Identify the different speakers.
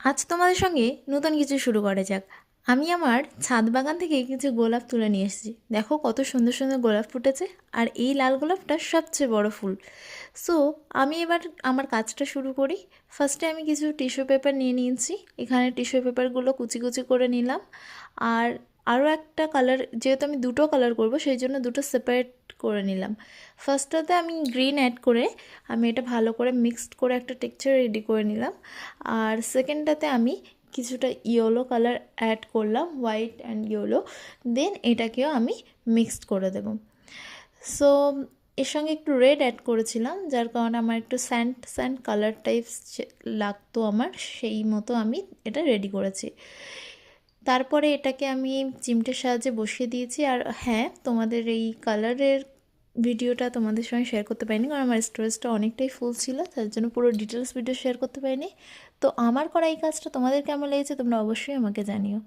Speaker 1: আজ তোমাদের সঙ্গে নতুন কিছু শুরু করা যাক। আমি আমার ছাদ বাগান থেকে কিছু গোলাপ তুলে নিয়ে এসেছি। দেখো কত সুন্দর সুন্দর গোলাপ ফুটেছে, আর এই লাল গোলাপটা সবচেয়ে বড় ফুল। সো আমি এবার আমার কাজটা শুরু করি। ফার্স্টে আমি কিছু টিস্যু পেপার নিয়ে নিয়েছি। এখানে টিস্যু পেপারগুলো কুচি কুচি করে নিলাম। আর আরও একটা কালার, যেহেতু আমি দুটো কালার করব সেই জন্য দুটো সেপারেট করে নিলাম। ফার্স্টটাতে আমি গ্রিন অ্যাড করে আমি এটা ভালো করে মিক্সড করে একটা টেক্সচার রেডি করে নিলাম। আর সেকেন্ডটাতে আমি কিছুটা ইয়েলো কালার অ্যাড করলাম, হোয়াইট অ্যান্ড ইয়েলো। দেন এটাকেও আমি মিক্সড করে দেব। সো এর সঙ্গে একটু রেড অ্যাড করেছিলাম, যার কারণে আমার একটু স্যান্ড স্যান্ড কালার টাইপস লাগতো আমার, সেই মতো আমি এটা রেডি করেছি। তারপরে এটাকে আমি চিমটের সাহায্যে বসিয়ে দিয়েছি। আর হ্যাঁ, তোমাদের এই কালারের ভিডিওটা তোমাদের সঙ্গে শেয়ার করতে পারিনি, কারণ আমার স্টোরেজটা অনেকটাই ফুল ছিল, তার জন্য পুরো ডিটেলস ভিডিও শেয়ার করতে পারিনি। তো আমার করা এই কাজটা তোমাদের কেমন লেগেছে তোমরা অবশ্যই আমাকে জানিও।